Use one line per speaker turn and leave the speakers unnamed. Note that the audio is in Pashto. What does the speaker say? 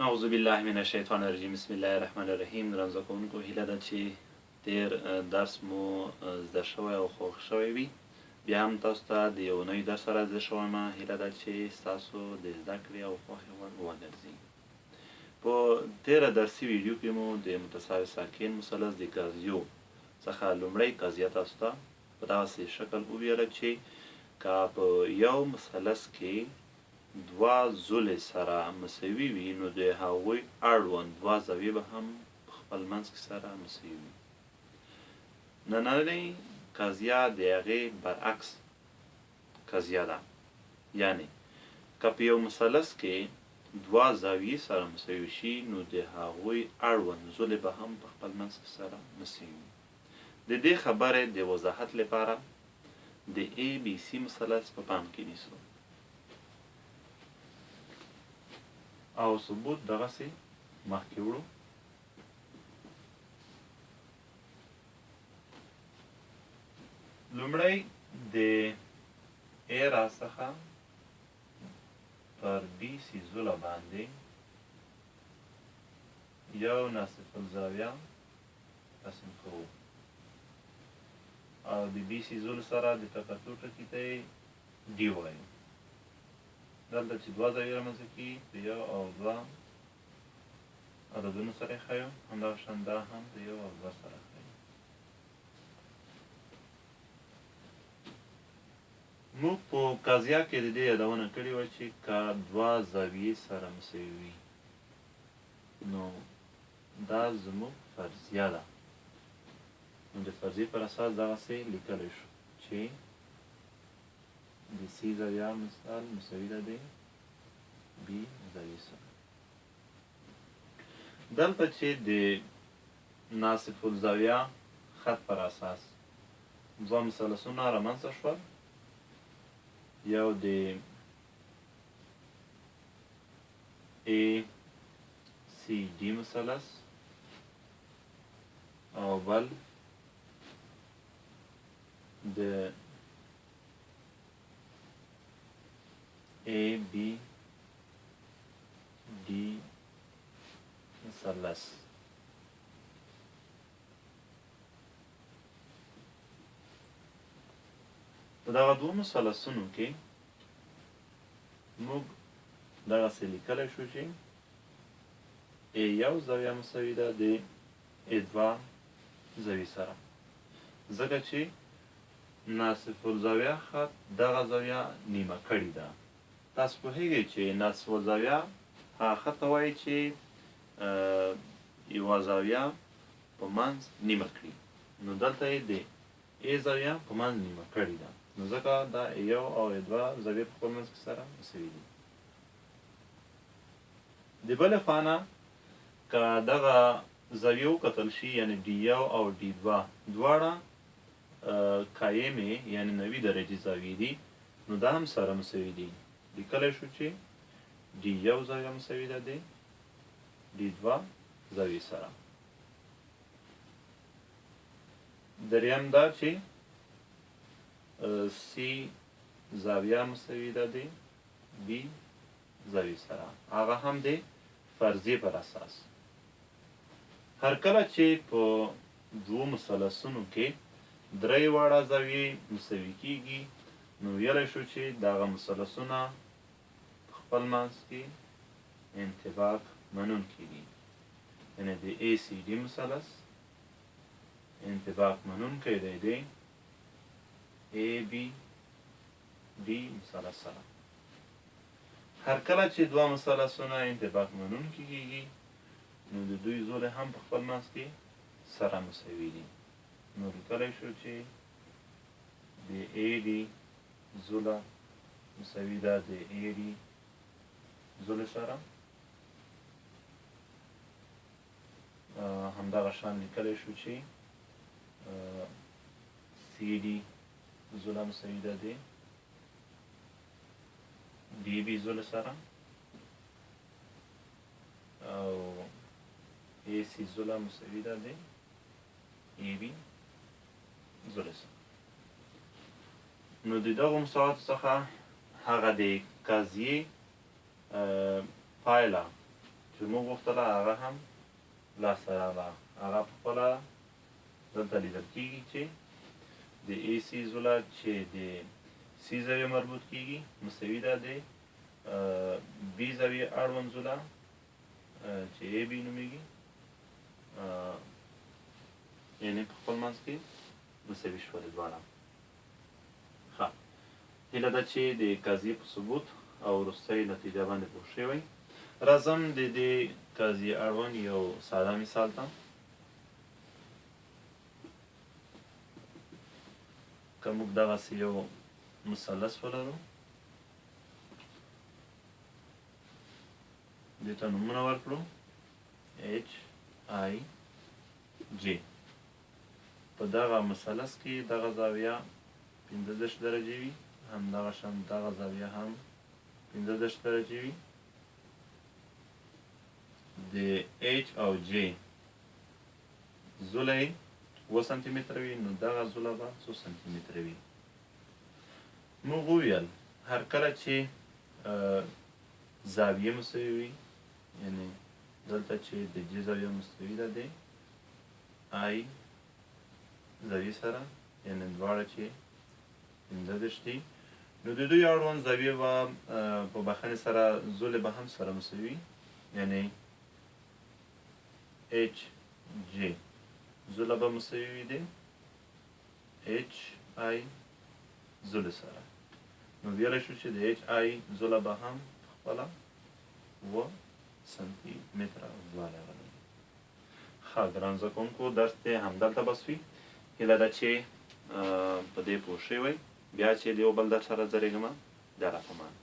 اعوذ بالله من الشیطان الرجیم. بسم الله الرحمن الرحیم. درنځه کوونکو، هیله ده چې تیر درس مو زده شوی او خوښ شوی وي. بیا هم تاسو ته د یو نوي درس سره زده شوم. هیله ده چې ستاسو د زده کړې او خوښې وړ وګرځي. په تیره درسي ویډیو کې مو د متساوي ساکن مثلث د قاضیو څخه لومړی قاضیه تاسو ته په داسې شکل وویله چې که په یو مثلث کې دوه زولې سره مساوي وي، نو د هغوی اړوند دوه زاویې به هم په خپل منځ کې سره مساوي وي. نننۍ قضیه د هغې برعکس قضیه ده، یعنی که په یو مثلث کې دوه زاویې سره مساوي شي، نو د هغوی اړوند زولې به هم په خپل منځ کې سره مساوي وي. د دې خبرې د وضاحت لپاره د ABC مثلث په پام کې نیسو او ثبوت دغسې مخکې وړو. لومړی د A راڅخه پر BC زوله باندې یو ناصف الزاویه رسم کوو او د BC زول سره د تقاطع ټکي ته یې D وایو. دلته چې دوه زاویې رامنځته کېږي د یو او دوه عددونو سره یې ښیو، همدغه شان دا هم د یو او دوه سره ښیو. موږ په قضیه کې د دې یادونه کړې وه چې که دوه زاویې سره مساوي وي، نو دا زموږ فرضیه ده. نو د فرضیې پر اساس دغسې لیکلی شو چې د C زاویه مثال مساوي ده د B زاویې سره. دلته چې د ناصف الزاویه خط پر اساس دوه مثلثونه رامنځته شول، یو د ACD مثلث او بل د ABD مثلث. په دغه دوه مثلثونو کې موږ دغسې لیکلی شو چې A یو زاویه مساوي ده د A دوه زاویې سره، ځکه چې ناصف الزاویه خط دغه زاویه نیمه کړې ده. تاسو پوهیږئ چې ناصف الزاویه هغه خط ته وایي چې یوه زاویه په منځ نیمه کړي، نو دلته یې د A زاویه په منځ نیمه کړې ده، نو ځکه دا یو او دوه زاویې په خپل منځ کې سره مساوي دي. د بلې خوا نه که دغه زاویې وکتل شي، یعنې D1 او D2 دواړه قایمې یعنې 90 درجې زاویې دي، نو دا هم سره مساوي دي. لیکلی شو چې D1 زاویه مساوي ده د D2 زاویې سره. دریم دا چې C زاویه مساوي ده د B زاویې سره، هغه هم د فرضیې پر اساس. هر کله چې په دوو مثلثونو کې درې واړه زاویې مساوي کېږي، نو ویلی شو چې دغه مثلثونه په خپل منځ کې انطباق منونکي دي، یعنې د ACD مثلث انطباق منونکی دی د ABD مثلث سره. هر کله چې دوه مثلثونه انطباق منونکي کېږي، نو د دوی زولې هم په خپل منځ کې سره مساوي دي. نو لیکلی شو چې د AD زوله مساوي ده د AD زولې سره. همدغه شان لیکلی شو چې CD زوله مساوي ده د DB زولې سره او AC زوله مساوي ده د AB زولې سره. نو د دغو مساواتو څخه هغه د قضیې پایله چې موږ غوښتله هغه هم لاسته راغله. هغه پخپله دلته لیدل کېږي چې د اے سی زوله چې د سی زاویې مربوط کېږي مساوي ده د بي زاویې اړوند زوله چې ای بي نومیږي، یعنې په خپل منځ کې مساوي شولې دواړه. ښه، هیله ده چې د قضیې په ثبوت او وروستۍ نتیجه باندې پوه شوی. راځم د دې قضیې اړوند یو ساده مثال ته. که موږ دغسې یو مثلث ولرو، دې ته نومونه ورکړو ایچ آی جې. په دغه مثلث کې دغه زاویه 15 درجې وي، همدغه شان دغه زاویه هم 15 درجې وي. د ایچ او جې زوله یې 7 سانتي متره وي، نو دغه زوله به 2 سانتي متره وي. موږ وویل هر کله چې زاویې مساوي وي، یعنې دلته چې د جې زاویه مساوي ده د آی زاویې سره، یعنې دواړه چې 15 دي، نو د دوی اړوند زاویې به په بخښنې سره زولې به هم سره مساوي، یعنې ایچ جې زوله به مساوي وي د ایچ آی زولې سره. نو ویلی شو چې د ایچ آی زوله به هم خپله 7 سانتي متره اوږدوالی ولري. ښه ګران زده کوونکو، درس دی همدلته بس وي. هیله ده چې په دې پوه شوی. بیا چې د یو بل درس سره ځرېږم، د الله په امان.